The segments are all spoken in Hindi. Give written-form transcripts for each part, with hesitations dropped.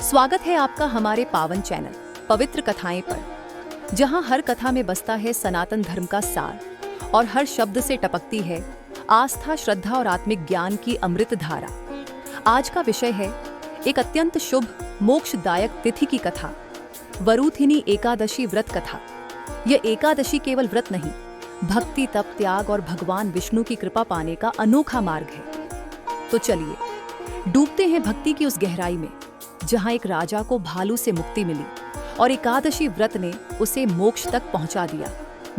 स्वागत है आपका हमारे पावन चैनल पवित्र कथाएं पर, जहां हर कथा में बसता है सनातन धर्म का सार और हर शब्द से टपकती है आस्था, श्रद्धा और आत्मिक ज्ञान की अमृत धारा। आज का विषय है एक अत्यंत शुभ मोक्षदायक तिथि की कथा, वरूथिनी एकादशी व्रत कथा। यह एकादशी केवल व्रत नहीं, भक्ति, तप, त्याग और भगवान विष्णु की कृपा पाने का अनोखा मार्ग है। तो चलिए डूबते हैं भक्ति की उस गहराई में जहां एक राजा को भालू से मुक्ति मिली और एकादशी व्रत ने उसे मोक्ष तक पहुंचा दिया।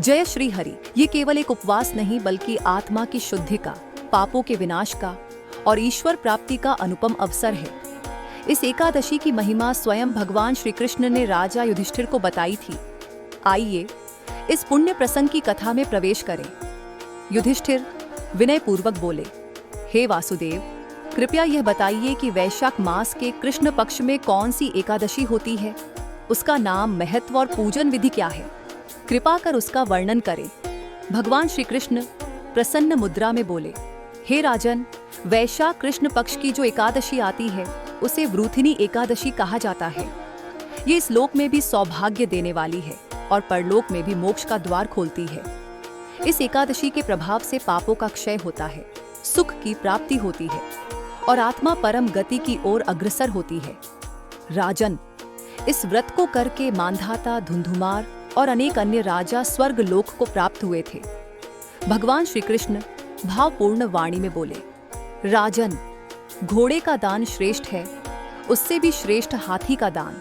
जय श्री हरि। ये केवल एक उपवास नहीं, बल्कि आत्मा की शुद्धि का, पापों के विनाश का और ईश्वर प्राप्ति का अनुपम अवसर है। इस एकादशी की महिमा स्वयं भगवान श्री कृष्ण ने राजा युधिष्ठिर को बताई थी। आइए इस पुण्य प्रसंग की कथा में प्रवेश करें। युधिष्ठिर विनय पूर्वक बोले, हे वासुदेव, कृपया यह बताइए कि वैशाख मास के कृष्ण पक्ष में कौन सी एकादशी होती है, उसका नाम, महत्व और पूजन विधि क्या है। कृपा कर उसका वर्णन करें। भगवान श्री कृष्ण प्रसन्न मुद्रा में बोले, हे राजन, वैशाख कृष्ण पक्ष की जो एकादशी आती है उसे वरूथिनी एकादशी कहा जाता है। ये इस लोक में भी सौभाग्य देने वाली है और परलोक में भी मोक्ष का द्वार खोलती है। इस एकादशी के प्रभाव से पापों का क्षय होता है, सुख की प्राप्ति होती है और आत्मा परम गति की ओर अग्रसर होती है। राजन, इस व्रत को करके मांधाता, धुंधुमार और अनेक अन्य राजा स्वर्ग लोक को प्राप्त हुए थे। भगवान श्री कृष्ण भावपूर्ण वाणी में बोले, राजन, घोड़े का दान श्रेष्ठ है, उससे भी श्रेष्ठ हाथी का दान,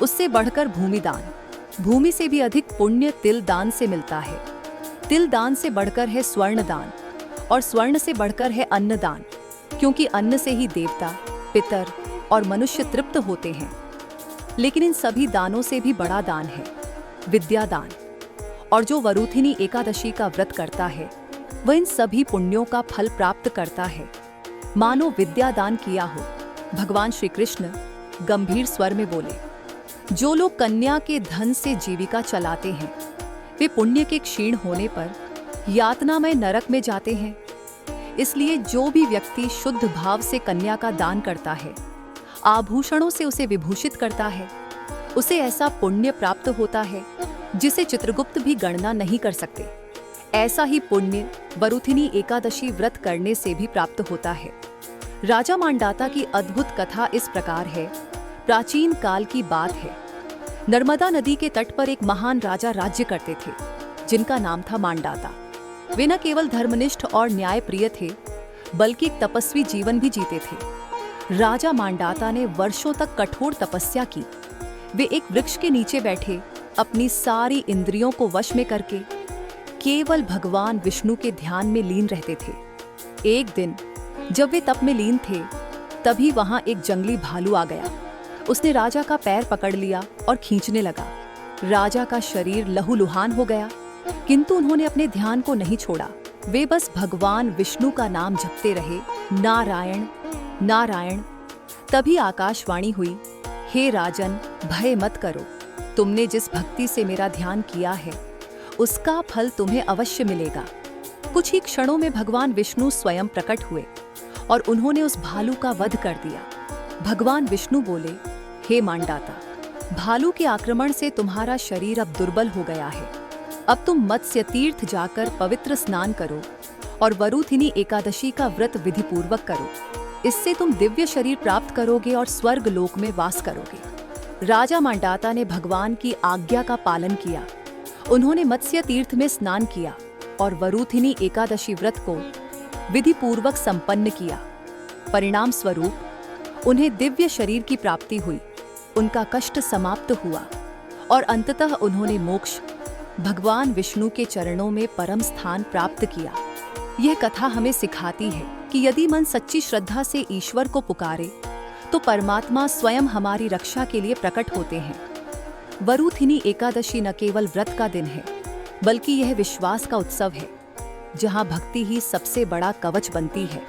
उससे बढ़कर भूमि दान, भूमि से भी अधिक पुण्य तिल दान से मिलता है, तिल दान से बढ़कर है स्वर्ण दान और स्वर्ण से बढ़कर है अन्न दान, क्योंकि अन्न से ही देवता, पितर और मनुष्य तृप्त होते हैं। लेकिन इन सभी दानों से भी बड़ा दान है विद्या दान, और जो वरूथिनी एकादशी का व्रत करता है वह इन सभी पुण्यों का फल प्राप्त करता है, मानो विद्या दान किया हो। भगवान श्री कृष्ण गंभीर स्वर में बोले, जो लोग कन्या के धन से जीविका चलाते हैं वे पुण्य के क्षीण होने पर यातनामय नरक में जाते हैं। इसलिए जो भी व्यक्ति शुद्ध भाव से कन्या का दान करता है, आभूषणों से उसे विभूषित करता है, उसे ऐसा पुण्य प्राप्त होता है जिसे चित्रगुप्त भी गणना नहीं कर सकते। ऐसा ही पुण्य वरूथिनी एकादशी व्रत करने से भी प्राप्त होता है। राजा मांधाता की अद्भुत कथा इस प्रकार है। प्राचीन काल की बात है। नर्मदा नदी के तट पर एक महान राजा राज्य करते थे, जिनका नाम था मांधाता। वे न केवल धर्मनिष्ठ और न्यायप्रिय थे, बल्कि एक तपस्वी जीवन भी जीते थे। राजा मांधाता ने वर्षों तक कठोर तपस्या की। वे एक वृक्ष के नीचे बैठे अपनी सारी इंद्रियों को वश में करके केवल भगवान विष्णु के ध्यान में लीन रहते थे। एक दिन जब वे तप में लीन थे, तभी वहां एक जंगली भालू आ गया। उसने राजा का पैर पकड़ लिया और खींचने लगा। राजा का शरीर लहूलुहान हो गया, किंतु उन्होंने अपने ध्यान को नहीं छोड़ा। वे बस भगवान विष्णु का नाम जपते रहे, नारायण नारायण। तभी आकाशवाणी हुई, हे राजन, भय मत करो, तुमने जिस भक्ति से मेरा ध्यान किया है उसका फल तुम्हें अवश्य मिलेगा। कुछ ही क्षणों में भगवान विष्णु स्वयं प्रकट हुए और उन्होंने उस भालू का वध कर दिया। भगवान विष्णु बोले, हे मांधाता, भालू के आक्रमण से तुम्हारा शरीर अब दुर्बल हो गया है। अब तुम मत्स्य तीर्थ जाकर पवित्र स्नान करो और वरूथिनी एकादशी का व्रत विधि पूर्वक करो। इससे तुम दिव्य शरीर प्राप्त करोगे और स्वर्ग लोक में वास करोगे। राजा मांधाता ने भगवान की आज्ञा का पालन किया। उन्होंने मत्स्य तीर्थ में स्नान किया और वरूथिनी एकादशी व्रत को विधि पूर्वक संपन्न किया। परिणाम स्वरूप उन्हें दिव्य शरीर की प्राप्ति हुई, उनका कष्ट समाप्त हुआ और अंततः उन्होंने मोक्ष, भगवान विष्णु के चरणों में परम स्थान प्राप्त किया। यह कथा हमें सिखाती है कि यदि मन सच्ची श्रद्धा से ईश्वर को पुकारे तो परमात्मा स्वयं हमारी रक्षा के लिए प्रकट होते हैं। वरूथिनी एकादशी न केवल व्रत का दिन है, बल्कि यह विश्वास का उत्सव है, जहां भक्ति ही सबसे बड़ा कवच बनती है।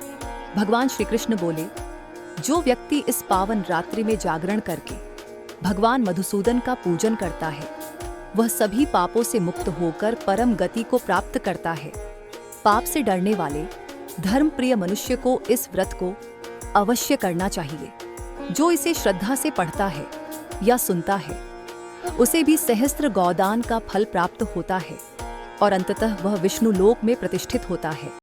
भगवान श्री कृष्ण बोले, जो व्यक्ति इस पावन रात्रि में जागरण करके भगवान मधुसूदन का पूजन करता है, वह सभी पापों से मुक्त होकर परम गति को प्राप्त करता है। पाप से डरने वाले धर्म प्रिय मनुष्य को इस व्रत को अवश्य करना चाहिए। जो इसे श्रद्धा से पढ़ता है या सुनता है उसे भी सहस्त्र गौदान का फल प्राप्त होता है और अंततः वह विष्णु लोक में प्रतिष्ठित होता है।